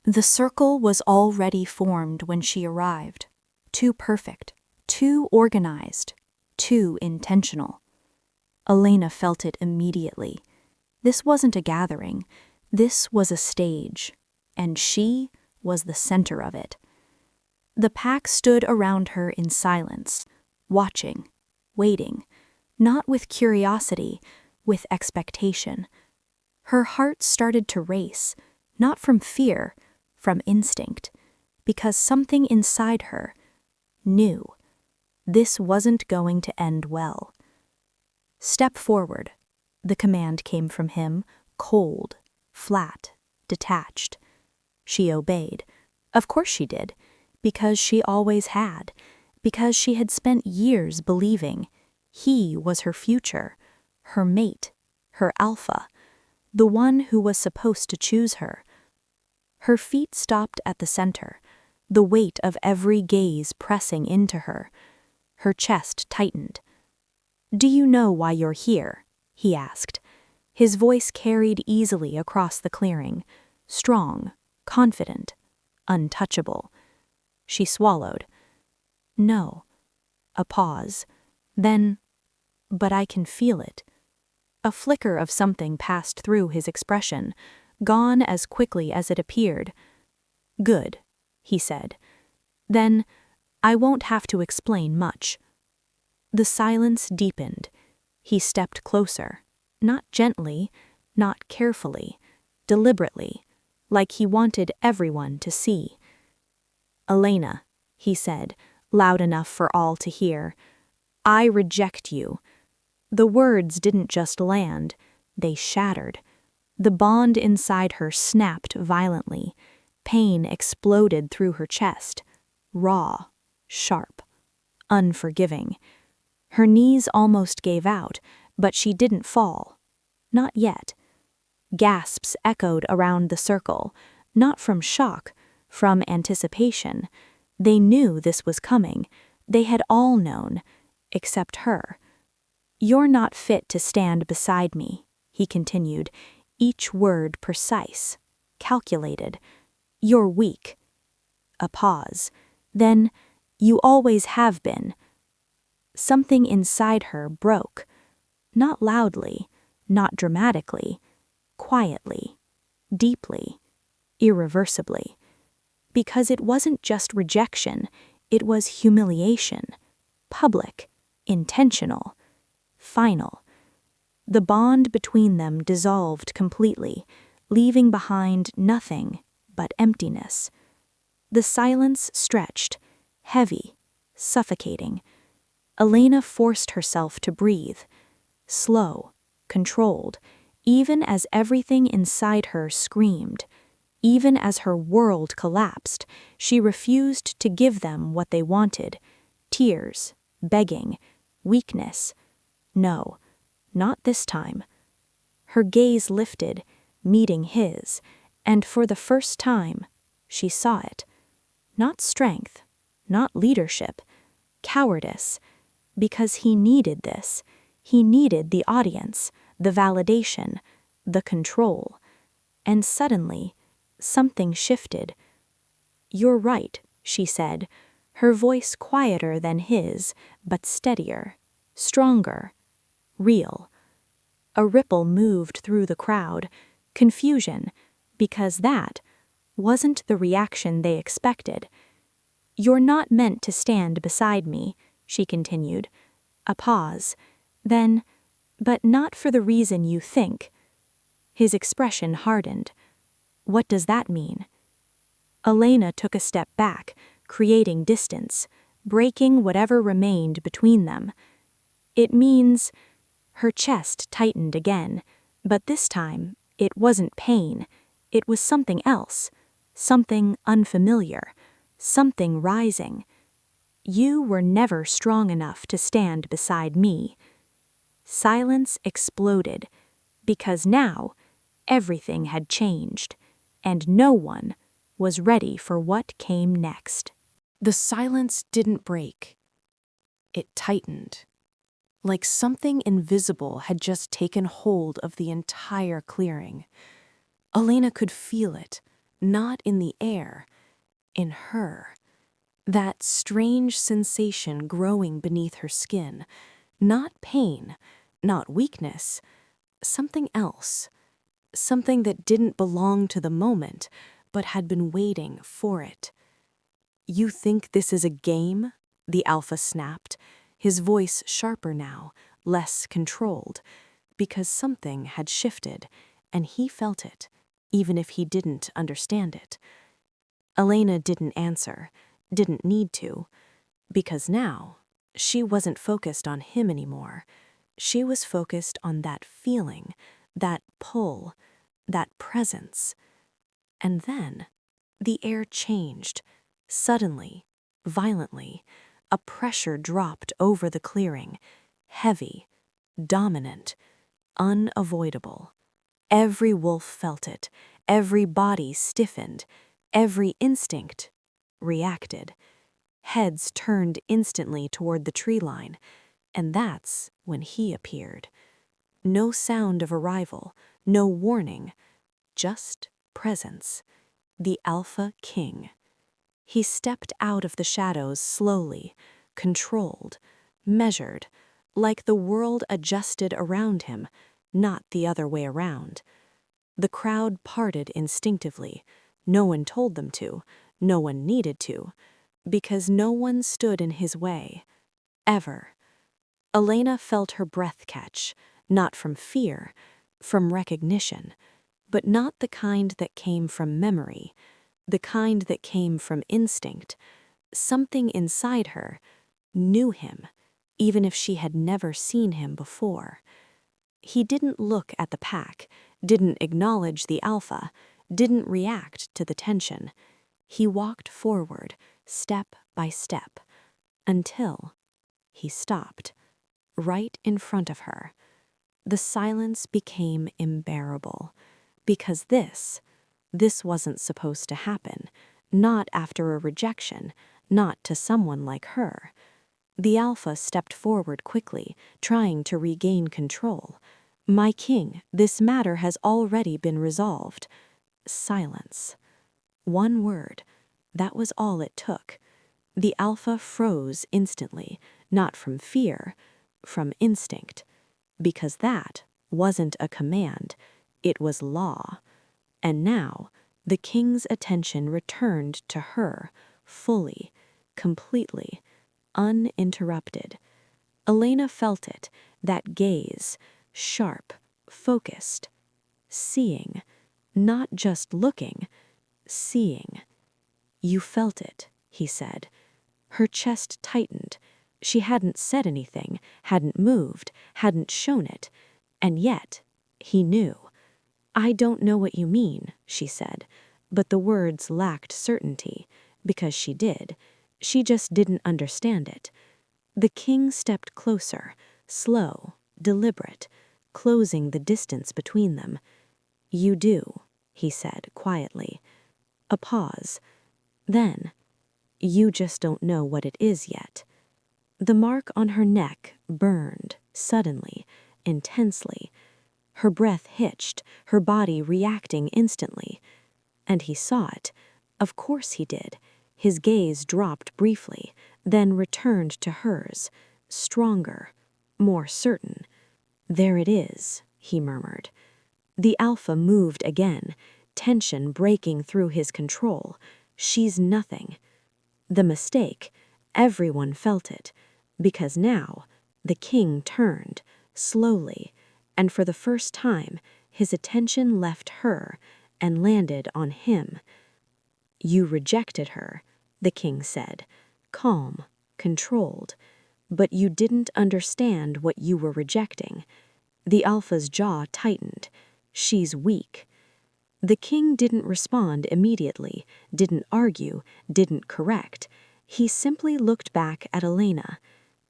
The circle was already formed when she arrived. Too perfect, too organized, too intentional. Elena felt it immediately. This wasn't a gathering. This was a stage, and she was the center of it. The pack stood around her in silence, watching, waiting, not with curiosity, with expectation. Her heart started to race, not from fear, from instinct, because something inside her knew this wasn't going to end well. "Step forward," the command came from him, cold, flat, detached. She obeyed. Of course she did, because she always had, because she had spent years believing he was her future, her mate, her alpha, the one who was supposed to choose her. Her feet stopped at the center, the weight of every gaze pressing into her. Her chest tightened. "Do you know why you're here?" he asked. His voice carried easily across the clearing, strong, confident, untouchable. She swallowed. "No." A pause. Then, "But I can feel it." A flicker of something passed through his expression, gone as quickly as it appeared. "Good," he said. "Then, I won't have to explain much." The silence deepened. He stepped closer, not gently, not carefully, deliberately, like he wanted everyone to see. "Elena," he said, loud enough for all to hear, "I reject you." The words didn't just land, they shattered. The bond inside her snapped violently. Pain exploded through her chest, raw, sharp, unforgiving. Her knees almost gave out, but she didn't fall. Not yet. Gasps echoed around the circle, not from shock, from anticipation. They knew this was coming. They had all known, except her. "You're not fit to stand beside me," he continued, each word precise, calculated. "You're weak." A pause. Then, "You always have been." Something inside her broke. Not loudly, not dramatically, quietly, deeply, irreversibly. Because it wasn't just rejection, it was humiliation. Public, intentional, final. The bond between them dissolved completely, leaving behind nothing but emptiness. The silence stretched, heavy, suffocating. Elena forced herself to breathe, slow, controlled, even as everything inside her screamed. Even as her world collapsed, she refused to give them what they wanted: tears, begging, weakness. No, not this time. Her gaze lifted, meeting his, and for the first time, she saw it. Not strength, not leadership, cowardice. Because he needed this. He needed the audience, the validation, the control. And suddenly, something shifted. "You're right," she said, her voice quieter than his, but steadier, stronger, real. A ripple moved through the crowd, confusion, because that wasn't the reaction they expected. "You're not meant to stand beside me," she continued. A pause. Then, "But not for the reason you think." His expression hardened. "What does that mean?" Elena took a step back, creating distance, breaking whatever remained between them. "It means—" Her chest tightened again, but this time it wasn't pain. It was something else, something unfamiliar, something rising. "You were never strong enough to stand beside me." Silence exploded, because now everything had changed, and no one was ready for what came next. The silence didn't break. It tightened, like something invisible had just taken hold of the entire clearing. Elena could feel it, not in the air, in her. That strange sensation growing beneath her skin, not pain, not weakness, something else, something that didn't belong to the moment, but had been waiting for it. "You think this is a game?" the Alpha snapped, his voice sharper now, less controlled, because something had shifted, and he felt it, even if he didn't understand it. Elena didn't answer, didn't need to, because now she wasn't focused on him anymore. She was focused on that feeling, that pull, that presence. And then the air changed, suddenly, violently. A pressure dropped over the clearing, heavy, dominant, unavoidable. Every wolf felt it, every body stiffened, every instinct reacted. Heads turned instantly toward the tree line, and that's when he appeared. No sound of arrival, no warning, just presence. The Alpha King. He stepped out of the shadows slowly, controlled, measured, like the world adjusted around him, not the other way around. The crowd parted instinctively. No one told them to, no one needed to, because no one stood in his way, ever. Elena felt her breath catch, not from fear, from recognition, but not the kind that came from memory, the kind that came from instinct. Something inside her knew him, even if she had never seen him before. He didn't look at the pack, didn't acknowledge the Alpha, didn't react to the tension. He walked forward, step by step, until he stopped, right in front of her. The silence became unbearable, because this wasn't supposed to happen, not after a rejection, not to someone like her. The Alpha stepped forward quickly, trying to regain control. "My king, this matter has already been resolved." Silence. One word. That was all it took. The Alpha froze instantly, not from fear, from instinct. Because that wasn't a command, it was law. And now, the king's attention returned to her, fully, completely, uninterrupted. Elena felt it, that gaze, sharp, focused, seeing, not just looking, seeing. "You felt it," he said. Her chest tightened. She hadn't said anything, hadn't moved, hadn't shown it, and yet he knew. "I don't know what you mean," she said, but the words lacked certainty, because she did. She just didn't understand it. The king stepped closer, slow, deliberate, closing the distance between them. "You do," he said quietly. A pause. Then, "You just don't know what it is yet." The mark on her neck burned, suddenly, intensely. Her breath hitched, her body reacting instantly. And he saw it. Of course he did. His gaze dropped briefly, then returned to hers, stronger, more certain. "There it is," he murmured. The Alpha moved again, tension breaking through his control. "She's nothing." The mistake, everyone felt it, because now the king turned, slowly, and for the first time his attention left her and landed on him. "You rejected her," the king said, calm, controlled, "but you didn't understand what you were rejecting." The Alpha's jaw tightened. "She's weak." The king didn't respond immediately, didn't argue, didn't correct. He simply looked back at Elena,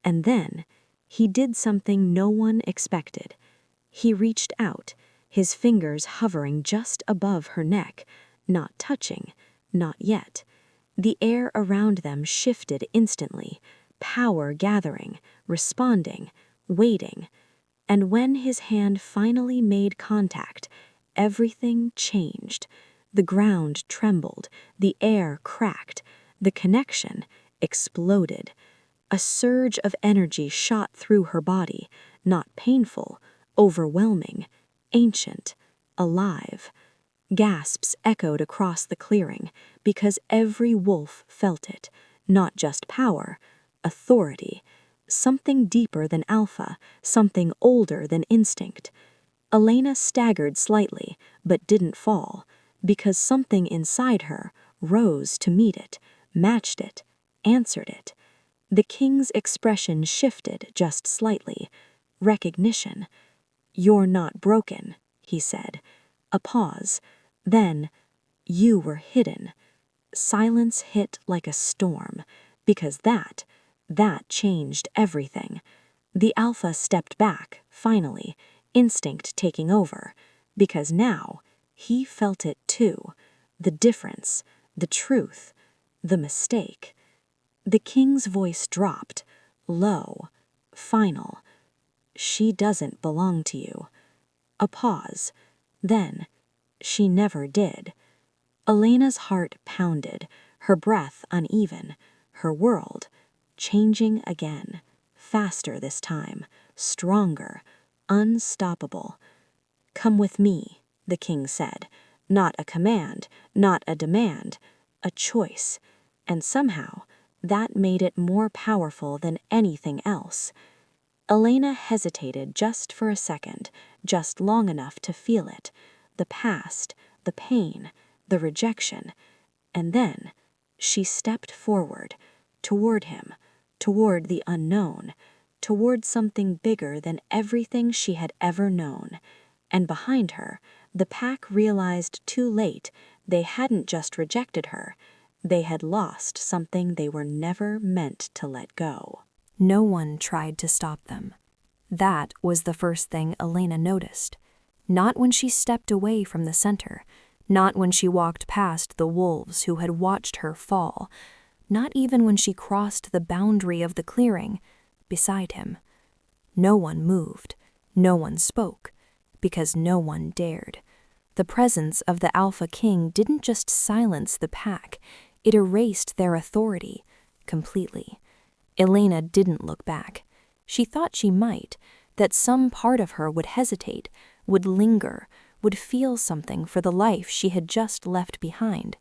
and then he did something no one expected. He reached out, his fingers hovering just above her neck, not touching, not yet. The air around them shifted instantly, power gathering, responding, waiting. And when his hand finally made contact, everything changed. The ground trembled, the air cracked, the connection exploded. A surge of energy shot through her body, not painful, overwhelming, ancient, alive. Gasps echoed across the clearing because every wolf felt it, not just power, authority, something deeper than alpha, something older than instinct. Elena staggered slightly, but didn't fall, because something inside her rose to meet it, matched it, answered it. The king's expression shifted just slightly. Recognition. "You're not broken," he said. A pause. Then, "You were hidden." Silence hit like a storm, because that changed everything. The alpha stepped back, finally, instinct taking over, because now he felt it too. The difference, the truth, the mistake. The king's voice dropped, low, final. "She doesn't belong to you." A pause. Then, "She never did." Elena's heart pounded, her breath uneven, her world changing again, faster this time, stronger, unstoppable. "Come with me," the king said. Not a command, not a demand, a choice. And somehow, that made it more powerful than anything else. Elena hesitated just for a second, just long enough to feel it. The past, the pain, the rejection. And then she stepped forward, toward him, toward the unknown, toward something bigger than everything she had ever known. And behind her, the pack realized too late they hadn't just rejected her. They had lost something they were never meant to let go. No one tried to stop them. That was the first thing Elena noticed. Not when she stepped away from the center, not when she walked past the wolves who had watched her fall, not even when she crossed the boundary of the clearing beside him. No one moved, no one spoke, because no one dared. The presence of the Alpha King didn't just silence the pack, it erased their authority completely. Elena didn't look back. She thought she might, that some part of her would hesitate, would linger, would feel something for the life she had just left behind.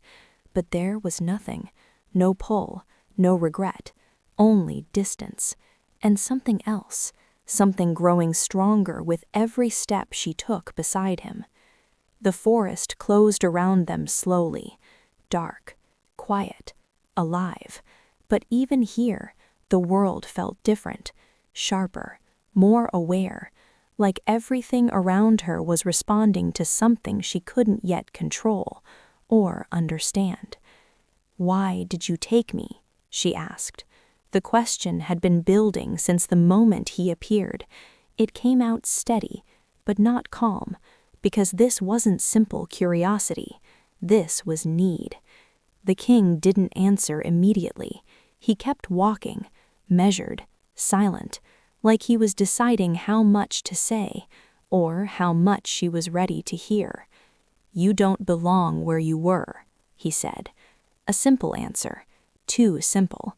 But there was nothing, no pull, no regret, only distance, and something else, something growing stronger with every step she took beside him. The forest closed around them slowly, dark, quiet, alive. But even here, the world felt different, sharper, more aware, like everything around her was responding to something she couldn't yet control or understand. "Why did you take me?" she asked. The question had been building since the moment he appeared. It came out steady, but not calm, because this wasn't simple curiosity. This was need. The king didn't answer immediately. He kept walking, measured, silent, like he was deciding how much to say, or how much she was ready to hear. "You don't belong where you were," he said. A simple answer, too simple.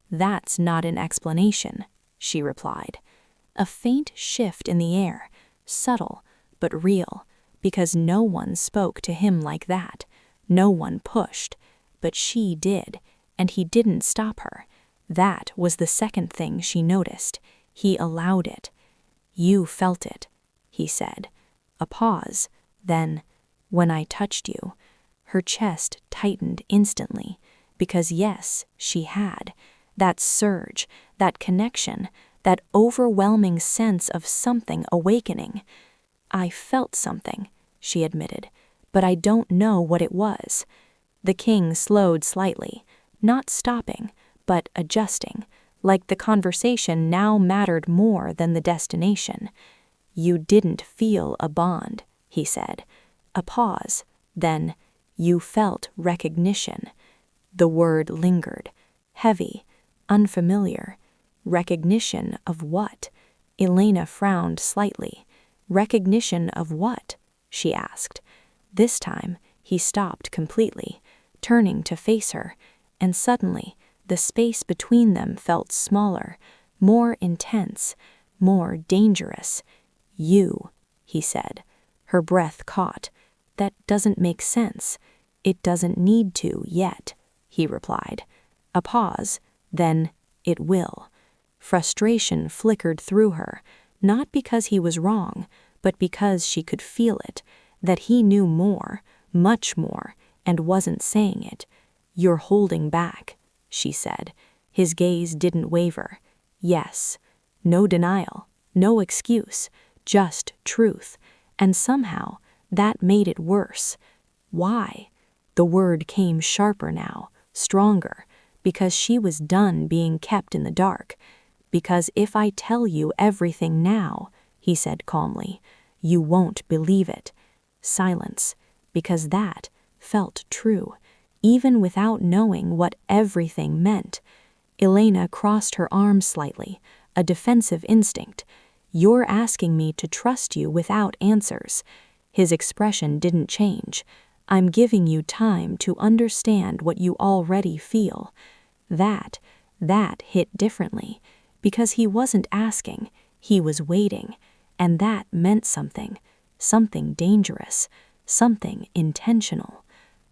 "That's not an explanation," she replied. A faint shift in the air, subtle but real, because no one spoke to him like that. No one pushed, but she did, and he didn't stop her. That was the second thing she noticed. He allowed it. "You felt it," he said. A pause, then, "When I touched you." Her chest tightened instantly, because yes, she had. That surge, that connection, that overwhelming sense of something awakening. "I felt something," she admitted, "but I don't know what it was." The king slowed slightly, not stopping, but adjusting, like the conversation now mattered more than the destination. "You didn't feel a bond," he said. A pause, then, "You felt recognition." The word lingered, heavy, unfamiliar. Recognition of what? Elena frowned slightly. Recognition of what? She asked. This time, He stopped completely, turning to face her, and suddenly the space between them felt smaller, more intense, more dangerous. "You," he said. Her breath caught. "That doesn't make sense." "It doesn't need to yet," he replied. A pause, then, "It will." Frustration flickered through her, not because he was wrong, but because she could feel it, that he knew more, much more, and wasn't saying it. "You're holding back," she said. His gaze didn't waver. Yes. No denial, no excuse, just truth. And somehow, that made it worse. Why? The word came sharper now, stronger, because she was done being kept in the dark. "Because if I tell you everything now," he said calmly, "you won't believe it." Silence, because that felt true, even without knowing what everything meant. Elena crossed her arms slightly, a defensive instinct. "You're asking me to trust you without answers." His expression didn't change. "I'm giving you time to understand what you already feel." That hit differently, because he wasn't asking, he was waiting, and that meant something dangerous, something intentional.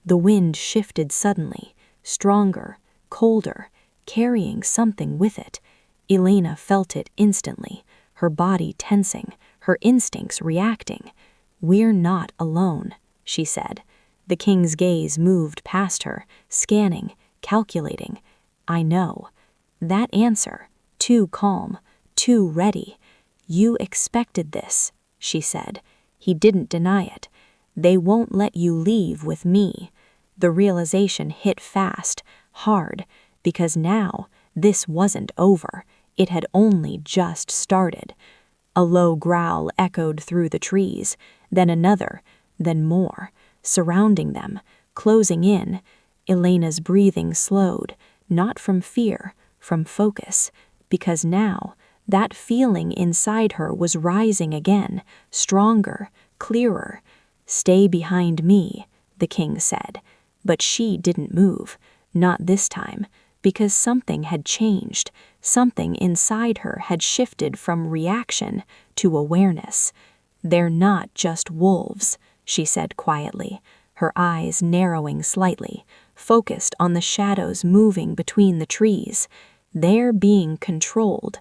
The wind shifted suddenly, stronger, colder, carrying something with it. Elena felt it instantly, her body tensing, her instincts reacting. "We're not alone," she said. The king's gaze moved past her, scanning, calculating. "I know." That answer, too calm, too ready. "You expected this," she said. He didn't deny it. "They won't let you leave with me." The realization hit fast, hard, because now this wasn't over. It had only just started. A low growl echoed through the trees, then another, then more, surrounding them, closing in. Elena's breathing slowed, not from fear, from focus, because now that feeling inside her was rising again, stronger, clearer. "Stay behind me," the king said. But she didn't move, not this time, because something had changed. Something inside her had shifted from reaction to awareness. "They're not just wolves," she said quietly, her eyes narrowing slightly, focused on the shadows moving between the trees. "They're being controlled."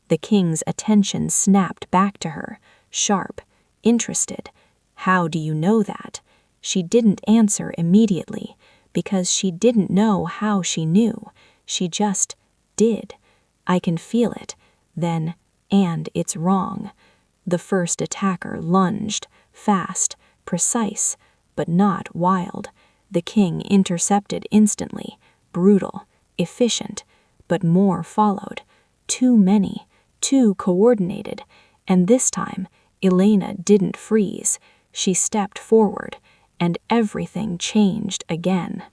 The king's attention snapped back to her, sharp, interested. "How do you know that?" She didn't answer immediately, because she didn't know how she knew. She just did. "I can feel it." Then, "And it's wrong." The first attacker lunged, fast, precise, but not wild. The king intercepted instantly, brutal, efficient, but more followed. Too many, too coordinated, and this time Elena didn't freeze. She stepped forward, and everything changed again.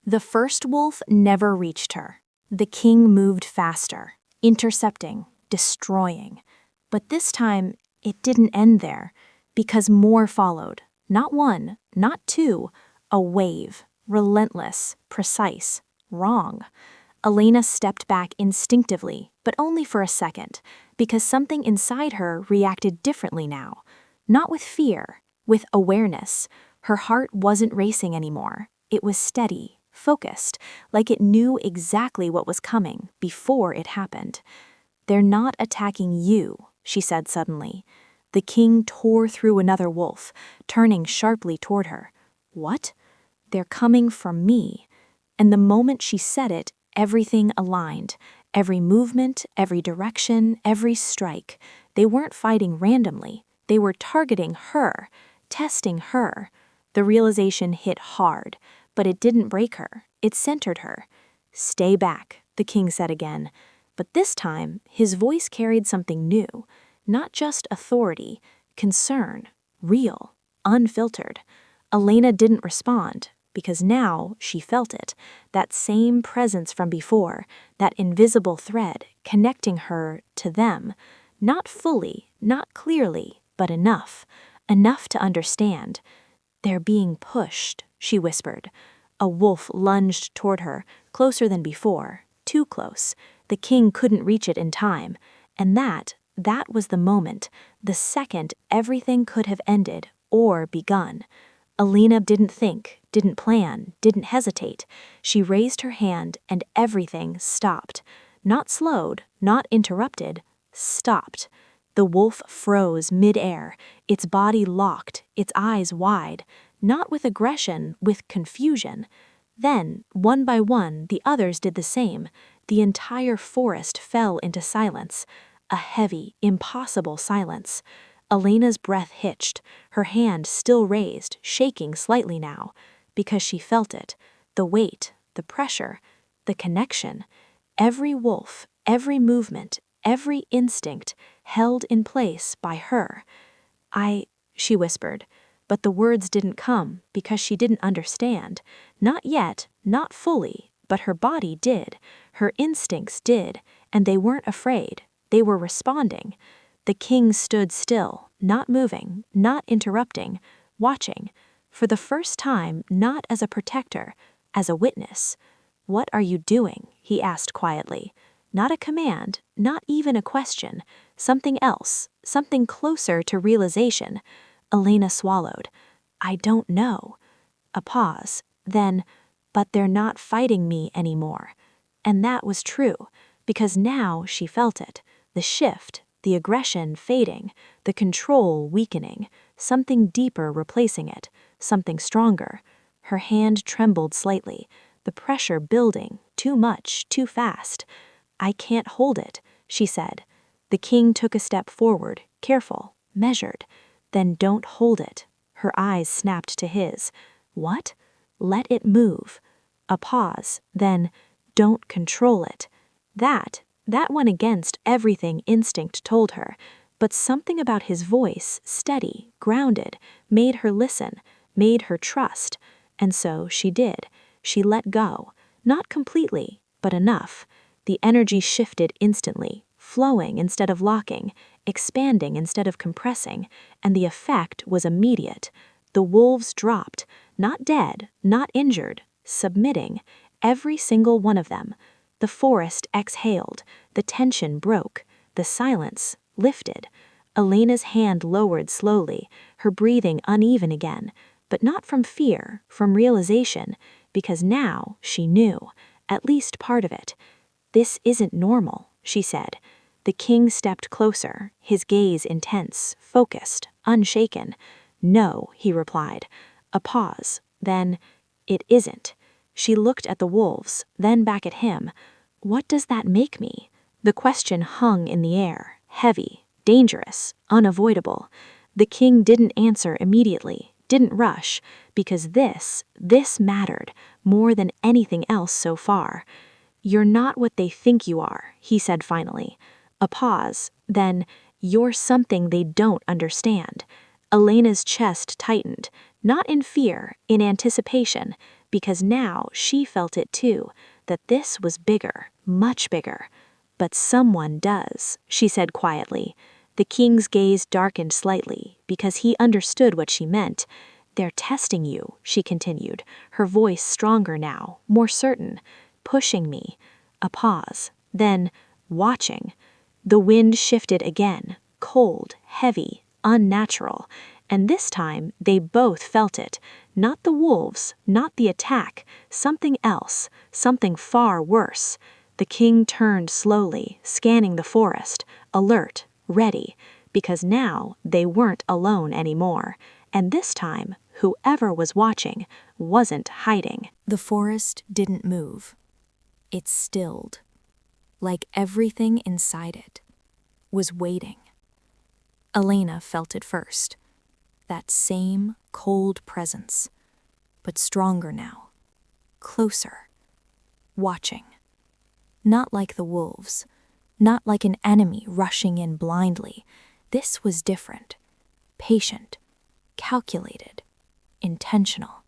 The first wolf never reached her. The king moved faster, intercepting, destroying. But this time, it didn't end there, because more followed. Not one, not two, a wave, relentless, precise, wrong. Elena stepped back instinctively, but only for a second, because something inside her reacted differently now. Not with fear, with awareness. Her heart wasn't racing anymore. It was steady, focused, like it knew exactly what was coming before it happened. "They're not attacking you," she said suddenly. The king tore through another wolf, turning sharply toward her. "What?" "They're coming from me." And the moment she said it, everything aligned. Every movement, every direction, every strike. They weren't fighting randomly. They were targeting her, testing her. The realization hit hard, but it didn't break her. It centered her. "Stay back," the king said again. But this time, his voice carried something new. Not just authority, concern, real, unfiltered. Elena didn't respond, because now she felt it. That same presence from before, that invisible thread connecting her to them. Not fully, not clearly, but enough. Enough to understand. "They're being pushed," she whispered. A wolf lunged toward her, closer than before, too close. The king couldn't reach it in time, and that was the moment, the second everything could have ended or begun. Alina didn't think, didn't plan, didn't hesitate. She raised her hand and everything stopped. Not slowed, not interrupted, stopped. The wolf froze mid-air, its body locked, its eyes wide, not with aggression, with confusion. Then, one by one, the others did the same. The entire forest fell into silence, a heavy, impossible silence. Elena's breath hitched, her hand still raised, shaking slightly now, because she felt it, the weight, the pressure, the connection. Every wolf, every movement, every instinct held in place by her. She whispered, but the words didn't come because she didn't understand. Not yet, not fully, but her body did, her instincts did, and they weren't afraid. They were responding. The king stood still, not moving, not interrupting, watching, for the first time not as a protector, as a witness. "What are you doing?" he asked quietly. Not a command, not even a question, something else, something closer to realization. Elena swallowed. "I don't know." A pause, then, "But they're not fighting me anymore." And that was true, because now she felt it, the shift, the aggression fading, the control weakening, something deeper replacing it, something stronger. Her hand trembled slightly, the pressure building, too much, too fast. "I can't hold it," she said. The king took a step forward, careful, measured. "Then don't hold it." Her eyes snapped to his. "What?" "Let it move." A pause, then, "Don't control it." That went against everything instinct told her, but something about his voice, steady, grounded, made her listen, made her trust. And so she did. She let go. Not completely, but enough. The energy shifted instantly, flowing instead of locking, expanding instead of compressing, and the effect was immediate. The wolves dropped, not dead, not injured, submitting, every single one of them. The forest exhaled, the tension broke, the silence lifted. Elena's hand lowered slowly, her breathing uneven again, but not from fear, from realization, because now she knew, at least part of it. "This isn't normal," she said. The king stepped closer, his gaze intense, focused, unshaken. "No," he replied. A pause, then, "It isn't." She looked at the wolves, then back at him. "What does that make me?" The question hung in the air, heavy, dangerous, unavoidable. The king didn't answer immediately, didn't rush, because this mattered more than anything else so far. "You're not what they think you are," he said finally. A pause, then, "You're something they don't understand." Elena's chest tightened, not in fear, in anticipation, because now she felt it too, that this was bigger, much bigger. "But someone does," she said quietly. The king's gaze darkened slightly, because he understood what she meant. "They're testing you," she continued, her voice stronger now, more certain. "Pushing me." A pause, then, "Watching." The wind shifted again, cold, heavy, unnatural, and this time they both felt it. Not the wolves, not the attack, something else, something far worse. The king turned slowly, scanning the forest, alert, ready, because now they weren't alone anymore, and this time, whoever was watching wasn't hiding. The forest didn't move. It stilled, like everything inside it was waiting. Elena felt it first, that same cold presence, but stronger now, closer, watching. Not like the wolves, not like an enemy rushing in blindly. This was different, patient, calculated, intentional.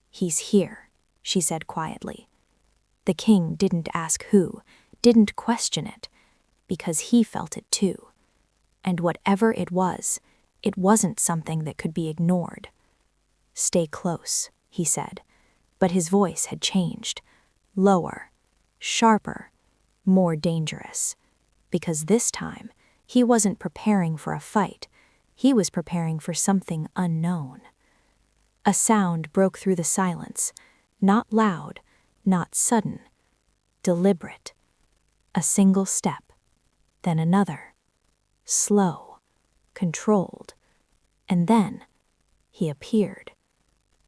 "He's here," she said quietly. The king didn't ask who, didn't question it, because he felt it too. And whatever it wasn't something that could be ignored. "Stay close," he said, but his voice had changed. Lower, sharper, more dangerous. Because this time, he wasn't preparing for a fight. He was preparing for something unknown. A sound broke through the silence, not loud, not sudden, deliberate. A single step, then another, slow, controlled, and then he appeared.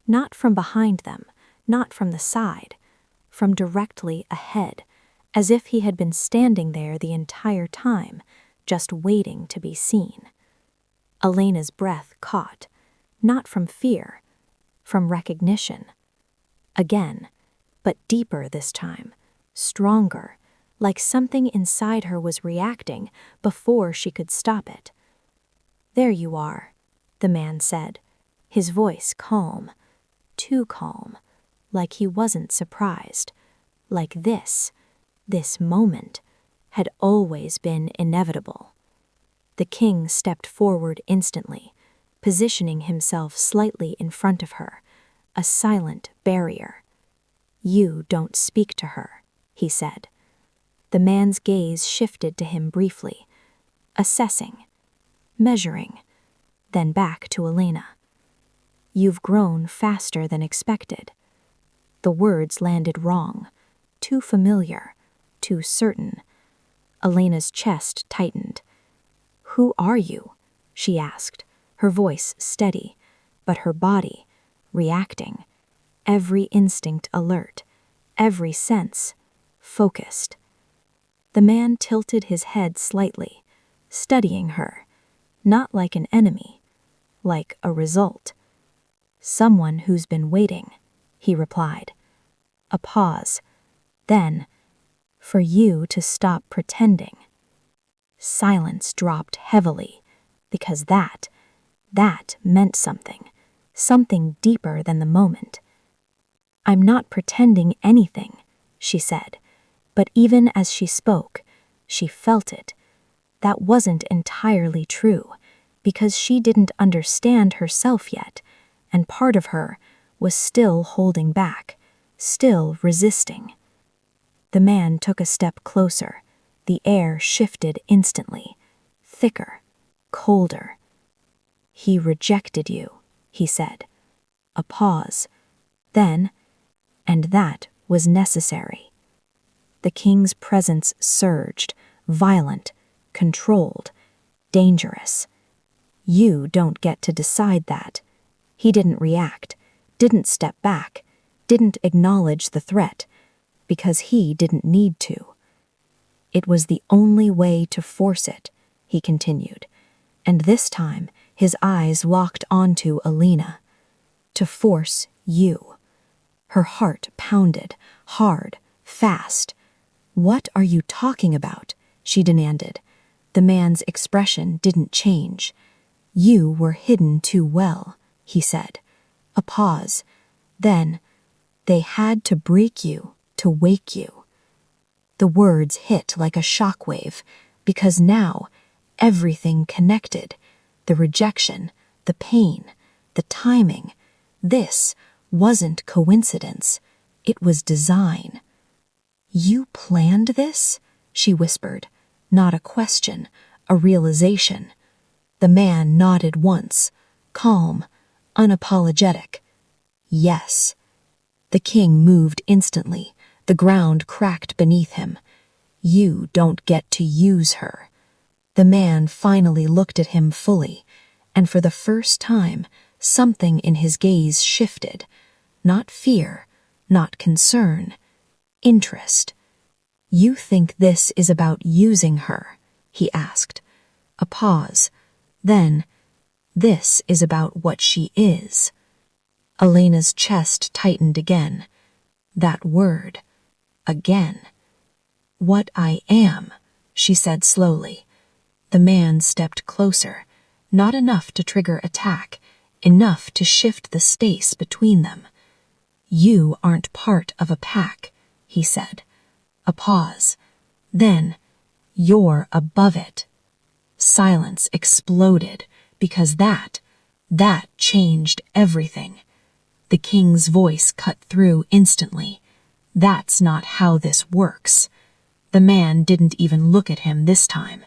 Not from behind them, not from the side, from directly ahead, as if he had been standing there the entire time, just waiting to be seen. Elena's breath caught, not from fear, from recognition. Again, but deeper this time, stronger, like something inside her was reacting before she could stop it. "There you are," the man said, his voice calm, too calm, like he wasn't surprised, like this moment, had always been inevitable. The king stepped forward instantly, positioning himself slightly in front of her, a silent barrier. "You don't speak to her," he said. The man's gaze shifted to him briefly, assessing, measuring, then back to Elena. "You've grown faster than expected." The words landed wrong, too familiar, too certain. Elena's chest tightened. "Who are you?" she asked, her voice steady, but her body reacting, every instinct alert, every sense focused. The man tilted his head slightly, studying her, not like an enemy, like a result. "Someone who's been waiting," he replied. A pause, then, "For you to stop pretending." Silence dropped heavily, because that meant something deeper than the moment. "I'm not pretending anything," she said, but even as she spoke, she felt it. That wasn't entirely true, because she didn't understand herself yet, and part of her was still holding back, still resisting. The man took a step closer. The air shifted instantly, thicker, colder. "He rejected you," he said. A pause. Then, "And that was necessary." The king's presence surged, violent, controlled, dangerous. "You don't get to decide that." He didn't react, didn't step back, didn't acknowledge the threat, because he didn't need to. "It was the only way to force it," he continued, and this time his eyes locked onto Elena. "To force you." Her heart pounded, hard, fast. "What are you talking about?" she demanded. The man's expression didn't change. "You were hidden too well," he said. A pause. Then, "They had to break you to wake you." The words hit like a shockwave, because now everything connected. The rejection, the pain, the timing. This wasn't coincidence. It was design. "You planned this?" she whispered. Not a question, a realization. The man nodded once, calm, unapologetic. "Yes." The king moved instantly. The ground cracked beneath him. "You don't get to use her." The man finally looked at him fully, and for the first time, something in his gaze shifted. Not fear, not concern, interest. "You think this is about using her?" he asked. A pause. Then, "This is about what she is." Elena's chest tightened again. That word. Again. "What I am," she said slowly. The man stepped closer, not enough to trigger attack, enough to shift the space between them. "You aren't part of a pack," he said. A pause. Then, "You're above it." Silence exploded, because that changed everything. The king's voice cut through instantly. That's not how this works. The man didn't even look at him this time.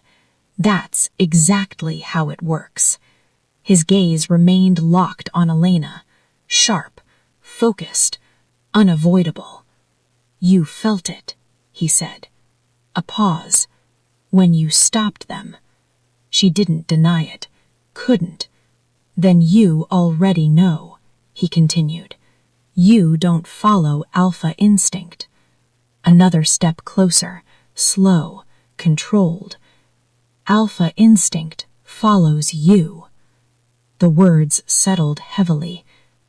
That's exactly how it works. His gaze remained locked on Elena, sharp, focused, unavoidable. You felt it, he said. A pause. When you stopped them. She didn't deny it. Couldn't. Then you already know, he continued. You don't follow alpha instinct. Another step closer, slow, controlled. Alpha instinct follows you. The words settled heavily,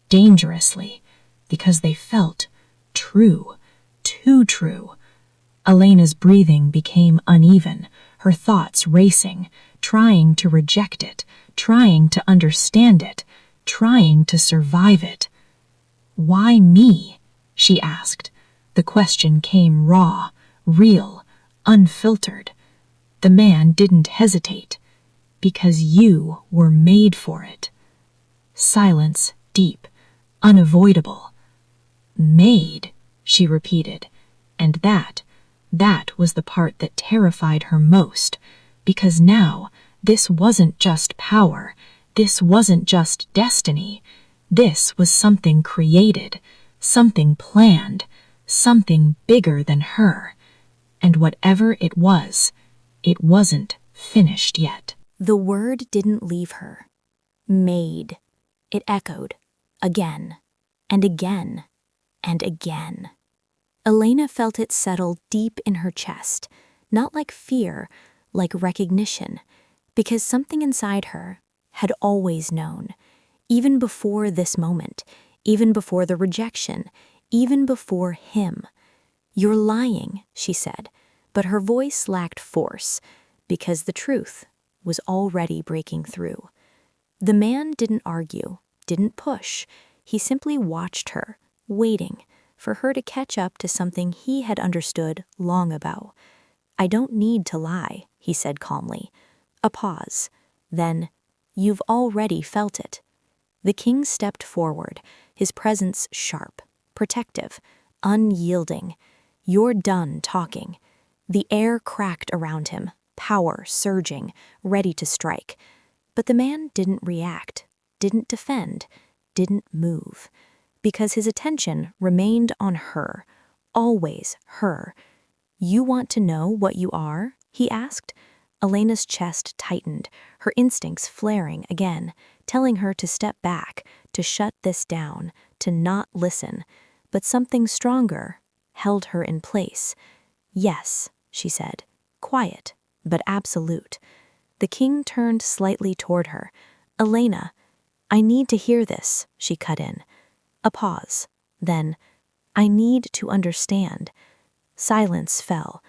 dangerously, because they felt true, too true. Elena's breathing became uneven, her thoughts racing, trying to reject it, trying to understand it, trying to survive it. Why me? She asked. The question came raw, real, unfiltered. The man didn't hesitate. Because you were made for it. Silence, deep, unavoidable. Made, she repeated, and that was the part that terrified her most, because now this wasn't just power, this wasn't just destiny, this was something created, something planned, something bigger than her, and whatever it wasn't finished yet. The word didn't leave her. Made. It echoed. Again. And again. And again. Elena felt it settle deep in her chest, not like fear, like recognition, because something inside her had always known, even before this moment, even before the rejection, even before him. You're lying, she said, but her voice lacked force, because the truth was already breaking through. The man didn't argue, didn't push. He simply watched her, waiting for her to catch up to something he had understood long ago. I don't need to lie, he said calmly. A pause. Then, you've already felt it. The king stepped forward, his presence sharp, protective, unyielding. You're done talking. The air cracked around him, power surging, ready to strike. But the man didn't react, didn't defend, didn't move, because his attention remained on her, always her. You want to know what you are? He asked. Elena's chest tightened, her instincts flaring again, telling her to step back, to shut this down, to not listen. But something stronger held her in place. Yes, she said, quiet, but absolute. The king turned slightly toward her. Elena, I need to hear this, she cut in. A pause. Then, I need to understand. Silence fell,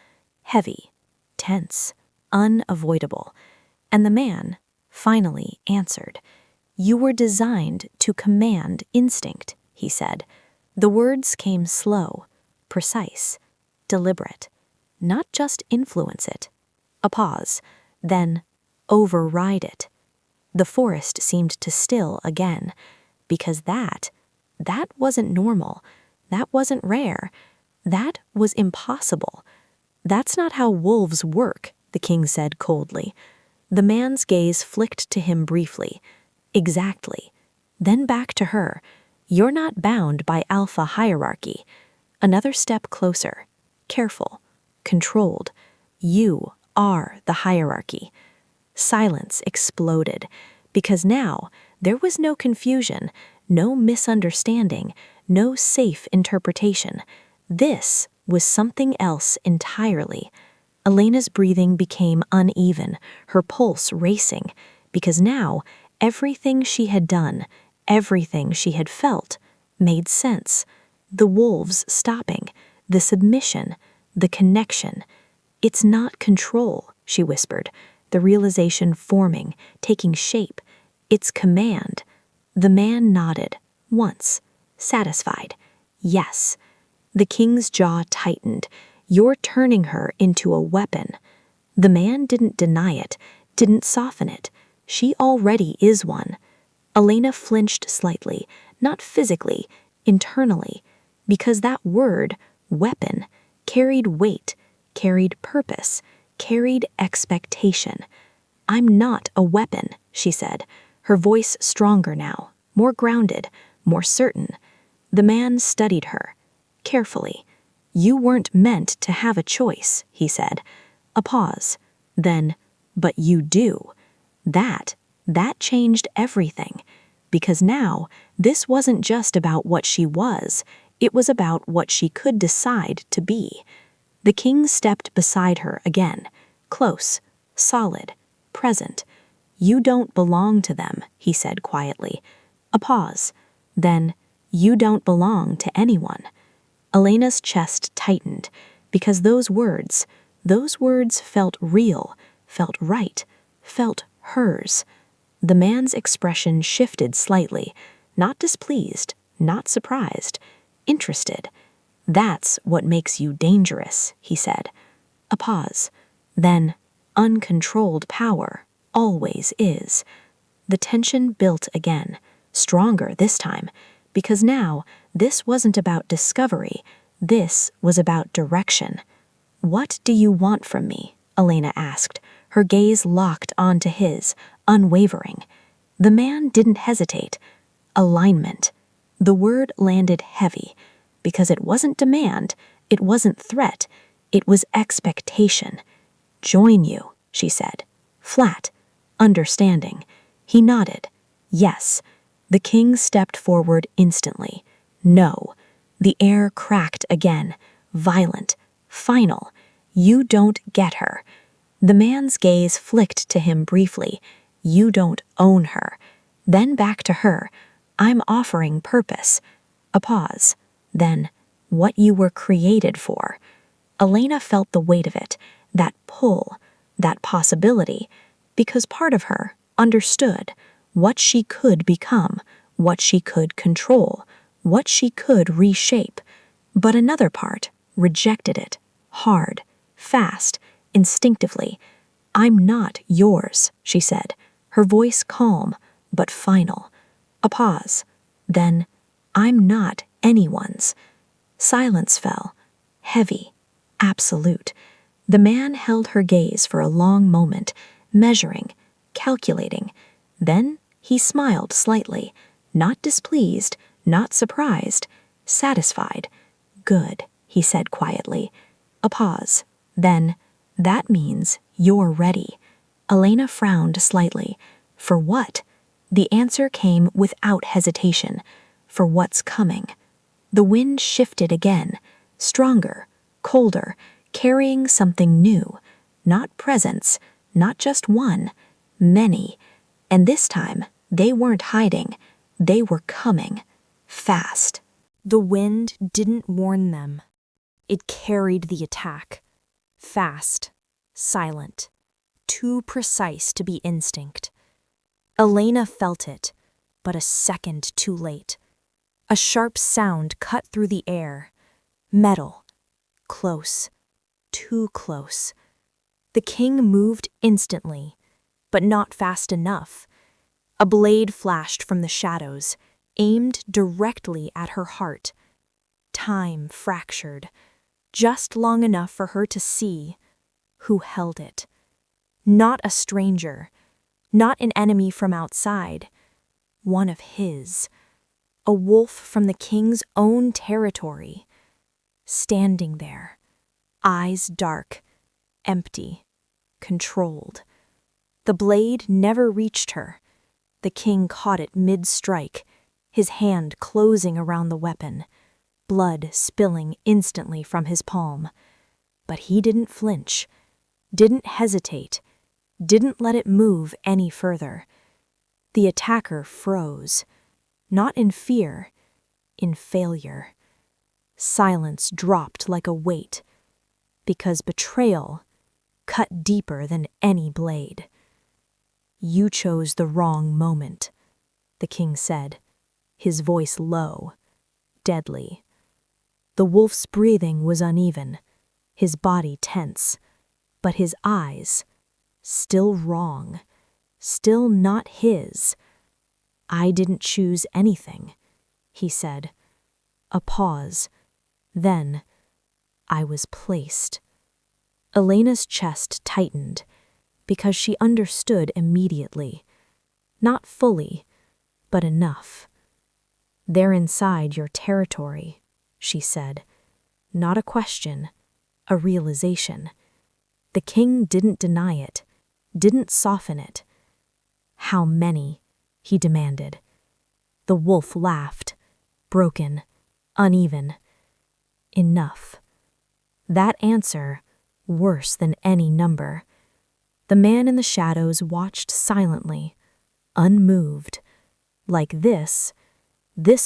heavy, tense, unavoidable. And the man finally answered. You were designed to command instinct, he said. The words came slow, precise, deliberate. Not just influence it. A pause, then override it. The forest seemed to still again, because that wasn't normal. That wasn't rare. That was impossible. That's not how wolves work, the king said coldly. The man's gaze flicked to him briefly. Exactly. Then back to her. You're not bound by alpha hierarchy. Another step closer. Careful. Controlled. You are the hierarchy. Silence exploded, because now there was no confusion, no misunderstanding, no safe interpretation. This was something else entirely. Elena's breathing became uneven, her pulse racing, because now everything she had done, everything she had felt, made sense. The wolves stopping, the submission, the connection. It's not control, she whispered, the realization forming, taking shape. It's command. The man nodded, once, satisfied. Yes. The king's jaw tightened. You're turning her into a weapon. The man didn't deny it, didn't soften it. She already is one. Elena flinched slightly, not physically, internally, because that word, weapon, carried weight, carried purpose, carried expectation. "I'm not a weapon," she said, her voice stronger now, more grounded, more certain. The man studied her, carefully. "You weren't meant to have a choice," he said. A pause. Then, "But you do." That changed everything. Because now, this wasn't just about what she was, it was about what she could decide to be. The king stepped beside her again, close, solid, present. "You don't belong to them," he said quietly. A pause. Then, "You don't belong to anyone." Elena's chest tightened, because those words felt real, felt right, felt hers. The man's expression shifted slightly, not displeased, not surprised, interested. "That's what makes you dangerous," he said. A pause. Then, "Uncontrolled power always is." The tension built again, stronger this time, because now this wasn't about discovery, this was about direction. "What do you want from me?" Elena asked, her gaze locked onto his, unwavering. The man didn't hesitate. Alignment. The word landed heavy, because it wasn't demand, it wasn't threat, it was expectation. "Join you," she said, flat, understanding. He nodded. Yes. The king stepped forward instantly. No. The air cracked again, violent, final. "You don't get her." The man's gaze flicked to him briefly. "You don't own her." Then back to her. "I'm offering purpose." A pause. Then, "What you were created for." Elena felt the weight of it, that pull, that possibility, because part of her understood what she could become, what she could control, what she could reshape. But another part rejected it, hard, fast, instinctively. "I'm not yours," she said, her voice calm but final. A pause. Then, "I'm not anyone's." Silence fell, heavy, absolute. The man held her gaze for a long moment, measuring, calculating. Then he smiled slightly, not displeased, not surprised, satisfied. "Good," he said quietly. A pause. Then, "That means you're ready." Elena frowned slightly. For what? The answer came without hesitation. For what's coming. The wind shifted again, stronger, colder, carrying something new. Not presents, not just one, many. And this time, they weren't hiding. They were coming. Fast. The wind didn't warn them. It carried the attack. Fast, silent, too precise to be instinct. Elena felt it, but a second too late. A sharp sound cut through the air. Metal. Close. Too close. The king moved instantly, but not fast enough. A blade flashed from the shadows, aimed directly at her heart. Time fractured, just long enough for her to see who held it. Not a stranger, not an enemy from outside, one of his. A wolf from the king's own territory. Standing there, eyes dark, empty, controlled. The blade never reached her. The king caught it mid-strike, his hand closing around the weapon, blood spilling instantly from his palm. But he didn't flinch, didn't hesitate, didn't let it move any further. The attacker froze, not in fear, in failure. Silence dropped like a weight, because betrayal cut deeper than any blade. "You chose the wrong moment," the king said, his voice low, deadly. The wolf's breathing was uneven, his body tense, but his eyes, still wrong, still not his. "I didn't choose anything," he said. A pause. Then, I was placed. Elena's chest tightened because she understood immediately. Not fully, but enough. They're inside your territory, she said. Not a question, a realization. The king didn't deny it, didn't soften it. How many? He demanded. The wolf laughed, broken, uneven. Enough. That answer, worse than any number. The man in the shadows watched silently, unmoved. Like this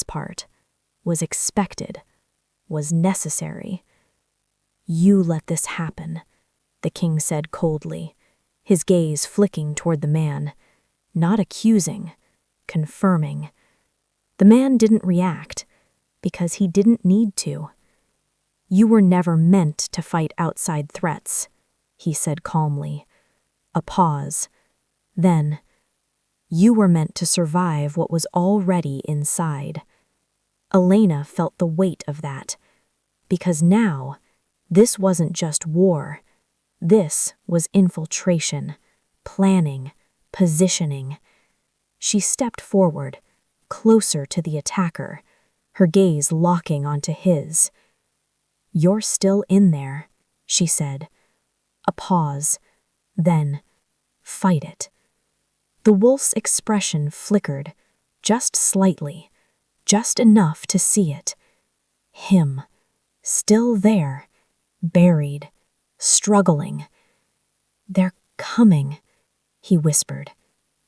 part, was expected, was necessary. You let this happen, the king said coldly, his gaze flicking toward the man, not accusing, confirming. The man didn't react, because he didn't need to. You were never meant to fight outside threats, he said calmly. A pause. Then, you were meant to survive what was already inside. Elena felt the weight of that, because now, this wasn't just war. This was infiltration, planning, positioning. She stepped forward, closer to the attacker, her gaze locking onto his. You're still in there, she said. A pause. Then, fight it. The wolf's expression flickered, just slightly, just enough to see it. Him, still there, buried, struggling. They're coming, he whispered,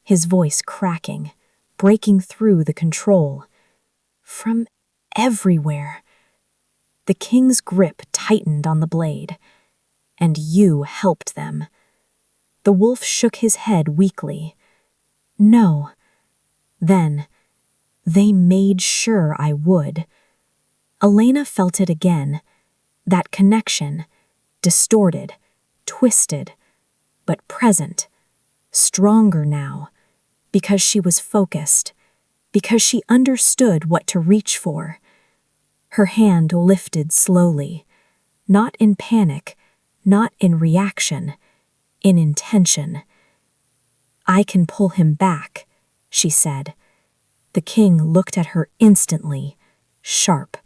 his voice cracking, breaking through the control. From everywhere. The king's grip tightened on the blade, and you helped them. The wolf shook his head weakly. No. Then, they made sure I would. Elena felt it again, that connection, distorted, twisted, but present, stronger now, because she was focused, because she understood what to reach for. Her hand lifted slowly, not in panic, not in reaction, in intention. I can pull him back, she said. The king looked at her instantly, sharp,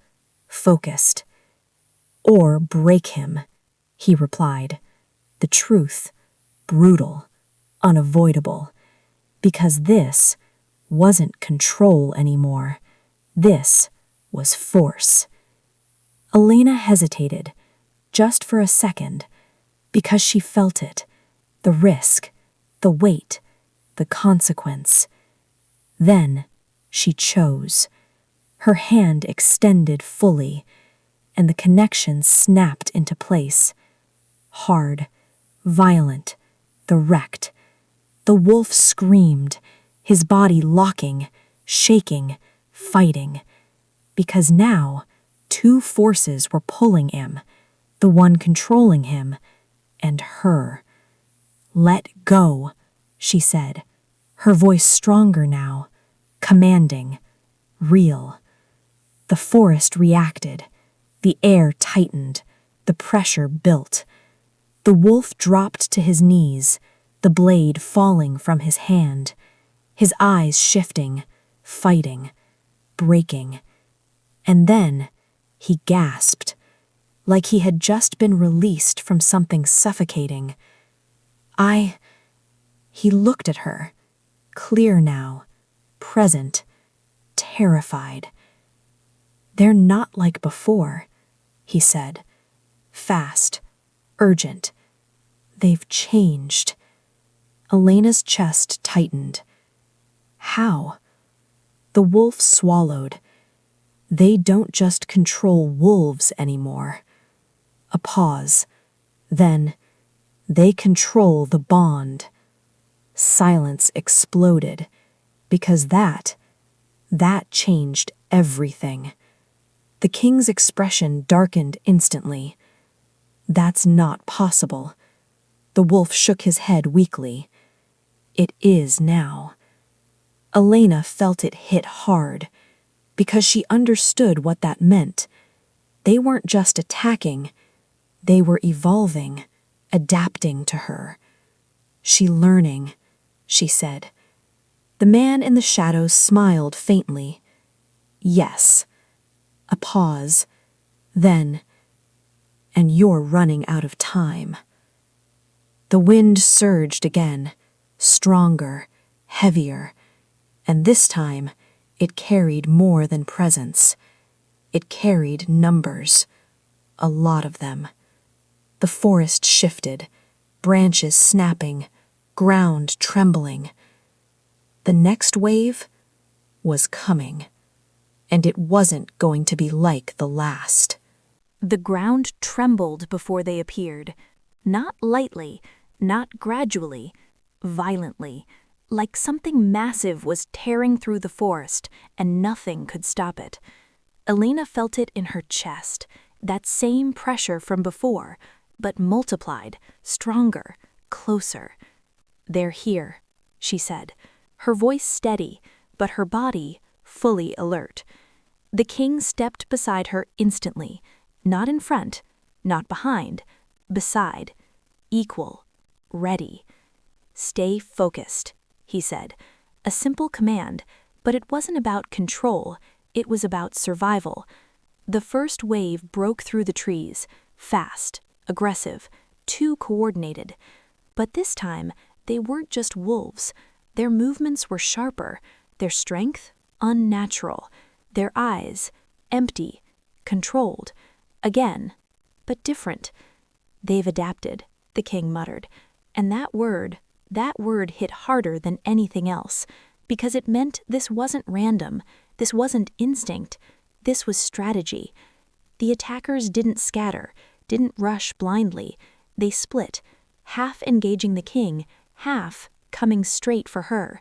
focused. Or break him, he replied. The truth, brutal, unavoidable. Because this wasn't control anymore. This was force. Elena hesitated, just for a second, because she felt it, the risk, the weight, the consequence. Then she chose. Her hand extended fully, and the connection snapped into place. Hard, violent, direct. The wolf screamed, his body locking, shaking, fighting. Because now, two forces were pulling him, the one controlling him, and her. Let go, she said, her voice stronger now, commanding, real. The forest reacted, the air tightened, the pressure built. The wolf dropped to his knees, the blade falling from his hand, his eyes shifting, fighting, breaking. And then he gasped, like he had just been released from something suffocating. He looked at her, clear now, present, terrified. They're not like before, he said, fast, urgent. They've changed. Elena's chest tightened. How? The wolf swallowed. They don't just control wolves anymore. A pause. Then, they control the bond. Silence exploded, because that changed everything. The king's expression darkened instantly. That's not possible. The wolf shook his head weakly. It is now. Elena felt it hit hard. because she understood what that meant. They weren't just attacking, they were evolving, adapting to her. "She learning," she said. The man in the shadows smiled faintly. "Yes." A pause. Then, "And you're running out of time." The wind surged again, stronger, heavier, and this time it carried more than presence. It carried numbers, a lot of them. The forest shifted, branches snapping, ground trembling. The next wave was coming, and it wasn't going to be like the last. The ground trembled before they appeared, not lightly, not gradually, violently, like something massive was tearing through the forest and nothing could stop it. Elena felt it in her chest, that same pressure from before, but multiplied, stronger, closer. "They're here," she said, her voice steady, but her body fully alert. The king stepped beside her instantly, not in front, not behind, beside, equal, ready. "Stay focused," he said, a simple command, but it wasn't about control, it was about survival. The first wave broke through the trees, fast, aggressive, too coordinated. But this time, they weren't just wolves. Their movements were sharper, their strength unnatural, their eyes empty, controlled. Again, but different. "They've adapted," the king muttered, and that word hit harder than anything else, because it meant this wasn't random, this wasn't instinct, this was strategy. The attackers didn't scatter, didn't rush blindly, they split, half engaging the king, half coming straight for her.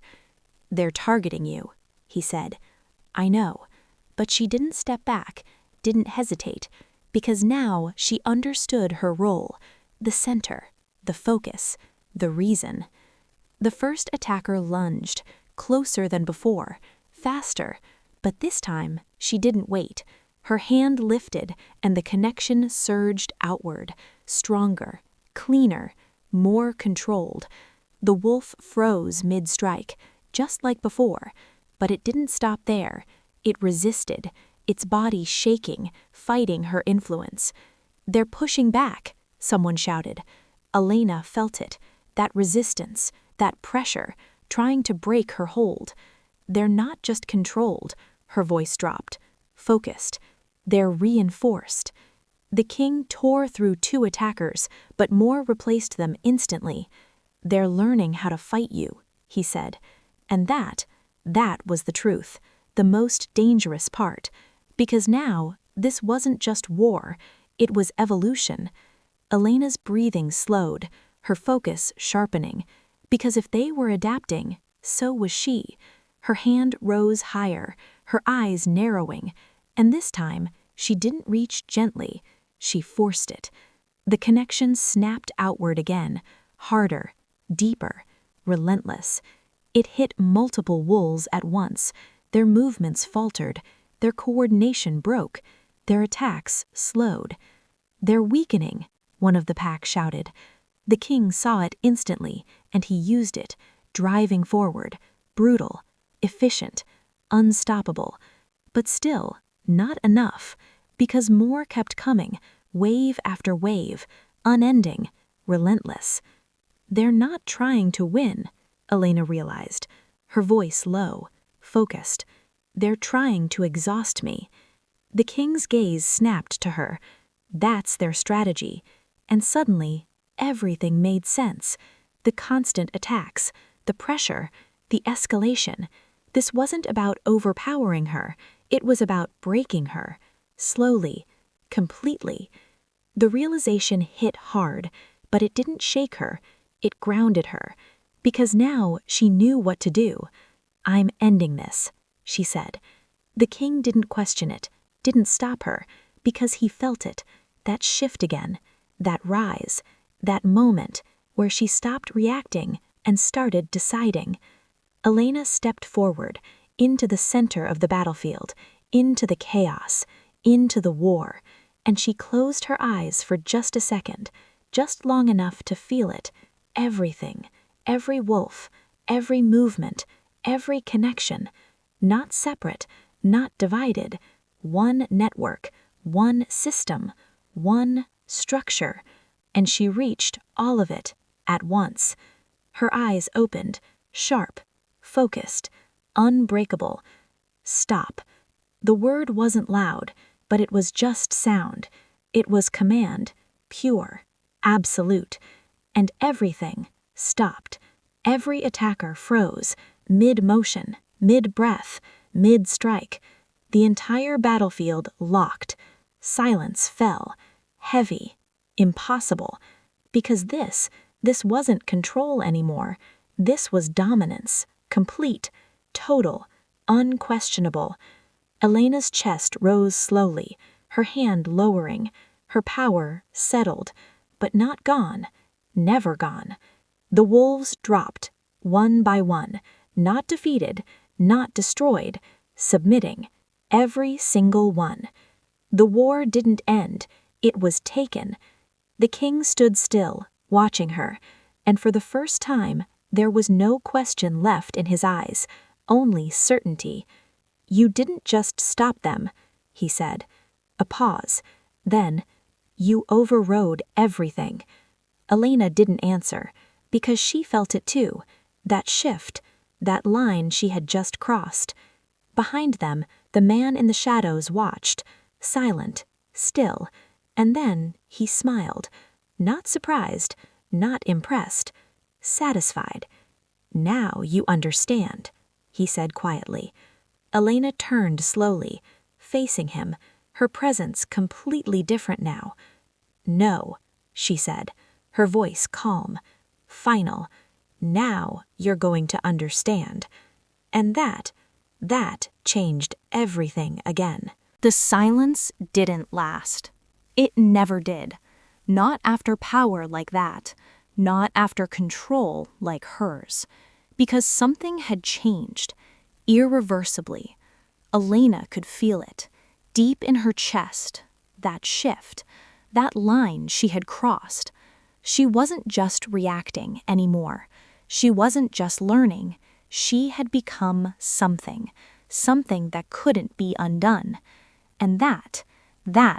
"They're targeting you," he said. "I know." But she didn't step back, didn't hesitate, because now she understood her role, the center, the focus, the reason. The first attacker lunged, closer than before, faster, but this time she didn't wait. Her hand lifted, and the connection surged outward, stronger, cleaner, more controlled. The wolf froze mid-strike, just like before, but it didn't stop there. It resisted, its body shaking, fighting her influence. "They're pushing back," someone shouted. Elena felt it, that resistance, that pressure, trying to break her hold. "They're not just controlled," her voice dropped, focused. "They're reinforced." The king tore through two attackers, but more replaced them instantly. "They're learning how to fight you," he said. And that was the truth, the most dangerous part. Because now, this wasn't just war, it was evolution. Elena's breathing slowed, her focus sharpening. Because if they were adapting, so was she. Her hand rose higher, her eyes narrowing. And this time, she didn't reach gently, she forced it. The connection snapped outward again, harder, deeper, relentless. It hit multiple wolves at once. Their movements faltered, their coordination broke, their attacks slowed. "They're weakening," one of the pack shouted. The king saw it instantly, and he used it, driving forward, brutal, efficient, unstoppable. But still, not enough, because more kept coming, wave after wave, unending, relentless. "They're not trying to win," Elena realized, her voice low, focused. "They're trying to exhaust me." The king's gaze snapped to her. That's their strategy. And suddenly, everything made sense. The constant attacks, the pressure, the escalation. This wasn't about overpowering her. It was about breaking her. Slowly, completely. The realization hit hard, but it didn't shake her. It grounded her. Because now she knew what to do. "I'm ending this," she said. The king didn't question it, didn't stop her, because he felt it, that shift again, that rise, that moment where she stopped reacting and started deciding. Elena stepped forward, into the center of the battlefield, into the chaos, into the war, and she closed her eyes for just a second, just long enough to feel it, everything, every wolf, every movement, every connection, not separate, not divided, one network, one system, one structure, and she reached all of it at once. Her eyes opened, sharp, focused, unbreakable. Stop. The word wasn't loud, but it was just sound. It was command, pure, absolute, and everything stopped. Every attacker froze, mid-motion, mid-breath, mid-strike. The entire battlefield locked. Silence fell, heavy, impossible, because this wasn't control anymore. This was dominance, complete, total, unquestionable. Elena's chest rose slowly, her hand lowering, her power settled, but not gone, never gone. The wolves dropped, one by one, not defeated, not destroyed, submitting, every single one. The war didn't end, it was taken. The king stood still, watching her, and for the first time there was no question left in his eyes, only certainty. "You didn't just stop them," he said. A pause. Then, "You overrode everything." Elena didn't answer, because she felt it too, that shift, that line she had just crossed. Behind them, the man in the shadows watched, silent, still, and then he smiled, not surprised, not impressed, satisfied. "Now you understand," he said quietly. Elena turned slowly, facing him, her presence completely different now. "No," she said, her voice calm, final. "Now you're going to understand." And that changed everything again. The silence didn't last. It never did. Not after power like that. Not after control like hers. Because something had changed, irreversibly. Elena could feel it, deep in her chest, that shift, that line she had crossed. She wasn't just reacting anymore. She wasn't just learning. She had become something that couldn't be undone. And that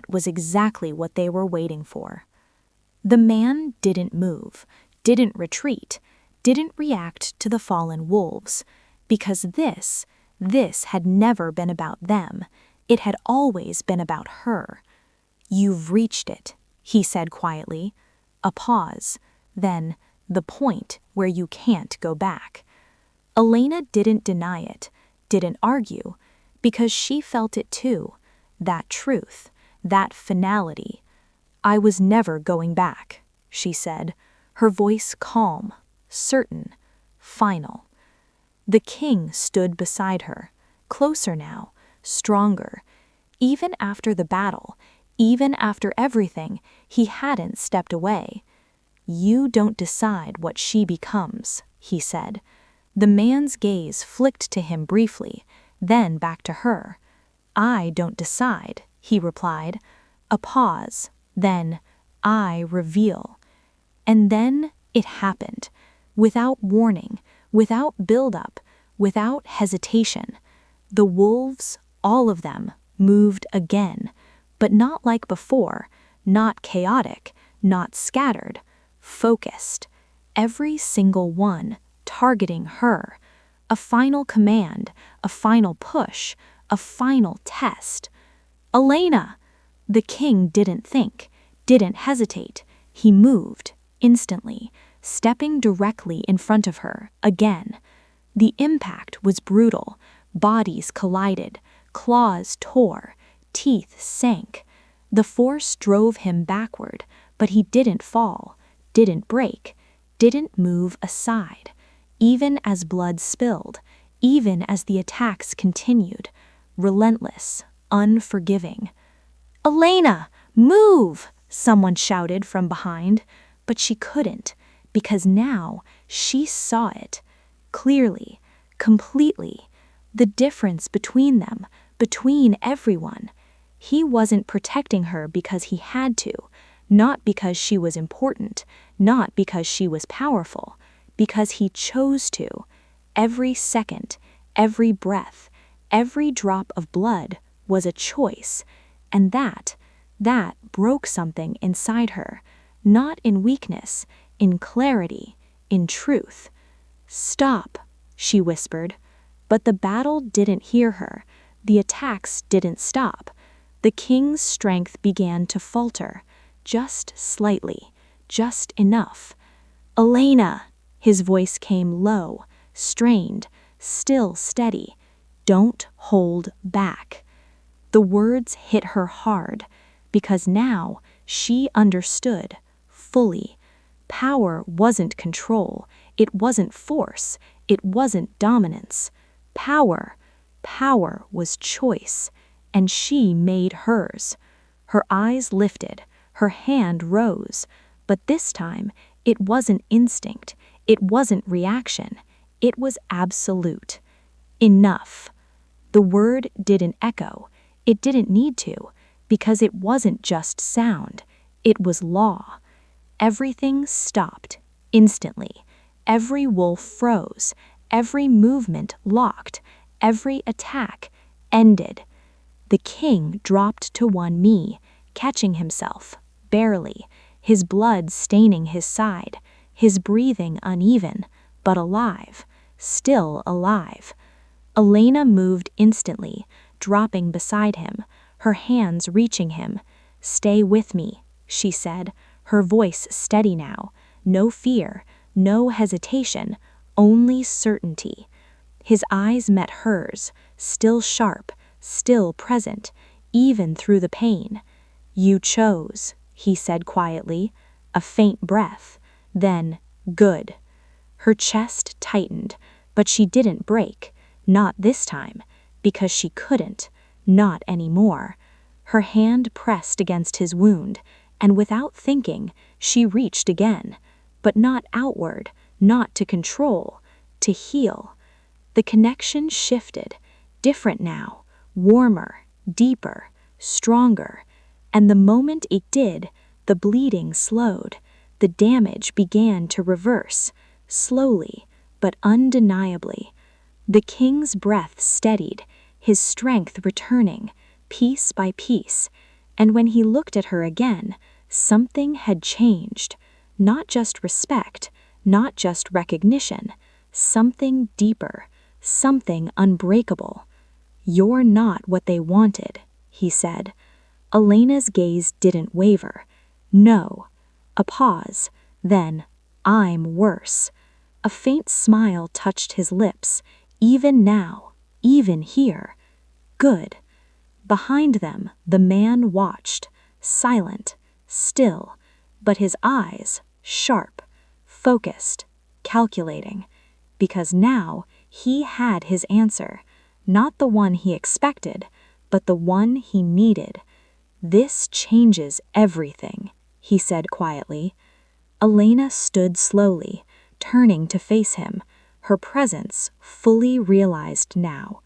was exactly what they were waiting for. The man didn't move, didn't retreat, didn't react to the fallen wolves, because this had never been about them. It had always been about her. "You've reached it," he said quietly. A pause, then the point where you can't go back. Elena didn't deny it, didn't argue, because she felt it too, that truth, that finality. "I was never going back," she said, her voice calm, certain, final. The king stood beside her, closer now, stronger. Even after the battle, even after everything, he hadn't stepped away. "You don't decide what she becomes," he said. The man's gaze flicked to him briefly, then back to her. "I don't decide," he replied. A pause, then, "I reveal." And then it happened, without warning, without build-up, without hesitation. The wolves, all of them, moved again, but not like before, not chaotic, not scattered, focused. Every single one targeting her. A final command, a final push, a final test. "Elena!" The king didn't think, didn't hesitate. He moved, instantly, stepping directly in front of her, again. The impact was brutal. Bodies collided, claws tore, teeth sank. The force drove him backward, but he didn't fall, didn't break, didn't move aside. Even as blood spilled, even as the attacks continued, relentless, unforgiving. "Elena, move!" someone shouted from behind, but she couldn't, because now she saw it, clearly, completely, the difference between them, between everyone. He wasn't protecting her because he had to, not because she was important, not because she was powerful, because he chose to. Every second, every breath, every drop of blood was a choice, and that broke something inside her, not in weakness, in clarity, in truth. "Stop," she whispered. But the battle didn't hear her. The attacks didn't stop. The king's strength began to falter, just slightly, just enough. "Elena," his voice came low, strained, still steady. "Don't hold back." The words hit her hard, because now she understood, fully. Power wasn't control, it wasn't force, it wasn't dominance. Power was choice, and she made hers. Her eyes lifted, her hand rose, but this time it wasn't instinct, it wasn't reaction, it was absolute. Enough. The word didn't echo, it didn't need to, because it wasn't just sound, it was law. Everything stopped, instantly. Every wolf froze, every movement locked, every attack ended. The king dropped to one knee, catching himself, barely, his blood staining his side, his breathing uneven, but alive, still alive. Elena moved instantly, dropping beside him, her hands reaching him. "Stay with me," she said, her voice steady now. No fear, no hesitation, only certainty. His eyes met hers, still sharp, still present, even through the pain. "You chose," he said quietly, a faint breath. Then, "Good." Her chest tightened, but she didn't break. Not this time, because she couldn't, not anymore. Her hand pressed against his wound, and without thinking, she reached again, but not outward, not to control, to heal. The connection shifted, different now, warmer, deeper, stronger, and the moment it did, the bleeding slowed, the damage began to reverse, slowly, but undeniably. The king's breath steadied, his strength returning, piece by piece, and when he looked at her again, something had changed. Not just respect, not just recognition, something deeper, something unbreakable. "You're not what they wanted," he said. Elena's gaze didn't waver. "No." A pause, then, "I'm worse." A faint smile touched his lips. "Even now, even here." "Good." Behind them, the man watched, silent, still, but his eyes sharp, focused, calculating, because now he had his answer, not the one he expected, but the one he needed. "This changes everything," he said quietly. Elena stood slowly, turning to face him, her presence fully realized now.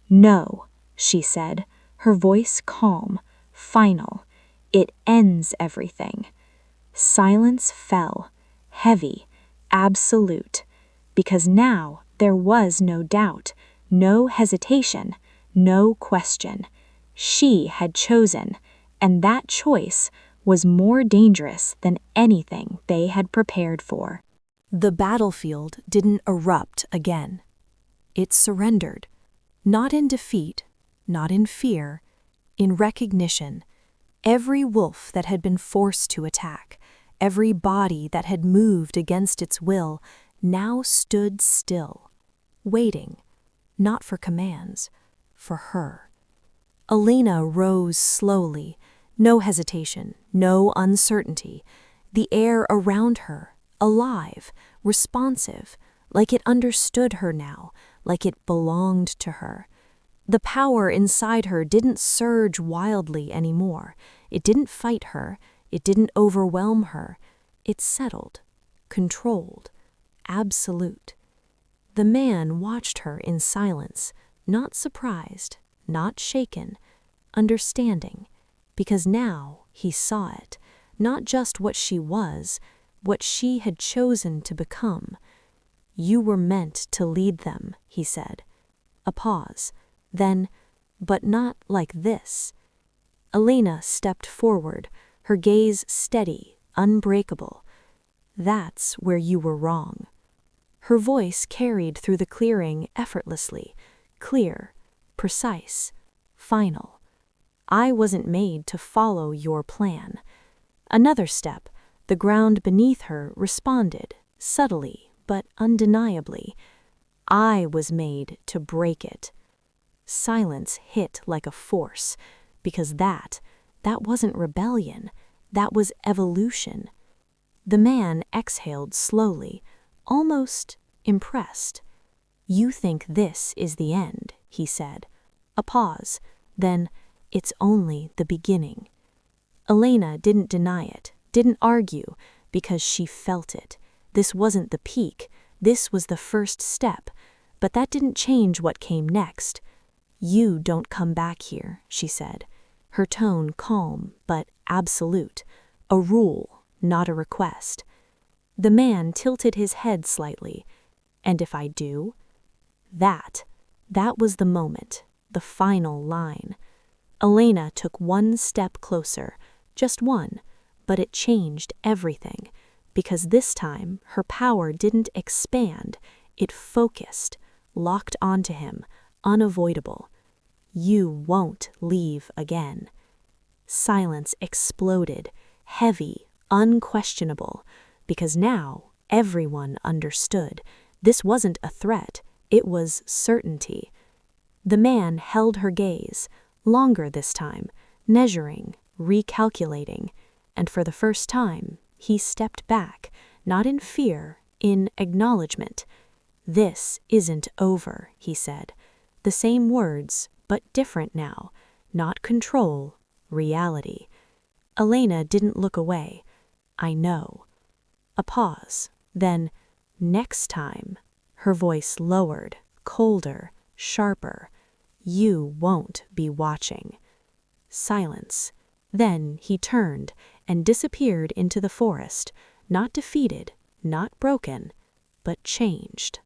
"No," she said, her voice calm, final. "It ends everything." Silence fell, heavy, absolute, because now there was no doubt, no hesitation, no question. She had chosen, and that choice was more dangerous than anything they had prepared for. The battlefield didn't erupt again. It surrendered, not in defeat, not in fear, in recognition. Every wolf that had been forced to attack, every body that had moved against its will, now stood still, waiting, not for commands, for her. Elena rose slowly, no hesitation, no uncertainty. The air around her, alive, responsive, like it understood her now, like it belonged to her. The power inside her didn't surge wildly anymore. It didn't fight her. It didn't overwhelm her. It settled, controlled, absolute. The man watched her in silence, not surprised, not shaken, understanding, because now he saw it, not just what she was, what she had chosen to become. You were meant to lead them, he said. A pause. Then, but not like this. Elena stepped forward, her gaze steady, unbreakable. That's where you were wrong. Her voice carried through the clearing effortlessly, clear, precise, final. I wasn't made to follow your plan. Another step, the ground beneath her responded, subtly but undeniably. I was made to break it. Silence hit like a force, because that wasn't rebellion, that was evolution. The man exhaled slowly, almost impressed. You think this is the end, he said. A pause, then, it's only the beginning. Elena didn't deny it, didn't argue, because she felt it. This wasn't the peak, this was the first step, but that didn't change what came next. You don't come back here, she said, her tone calm but absolute, a rule, not a request. The man tilted his head slightly. And if I do? That was the moment, the final line. Elena took one step closer, just one, but it changed everything, because this time her power didn't expand, it focused, locked onto him, unavoidable. You won't leave again. Silence exploded, heavy, unquestionable, because now everyone understood. This wasn't a threat, it was certainty. The man held her gaze, longer this time, measuring, recalculating, and for the first time, he stepped back, not in fear, in acknowledgement. This isn't over, he said. The same words, but different now. Not control, reality. Elena didn't look away. I know. A pause, then, next time, her voice lowered, colder, sharper. You won't be watching. Silence. Then he turned and disappeared into the forest, not defeated, not broken, but changed.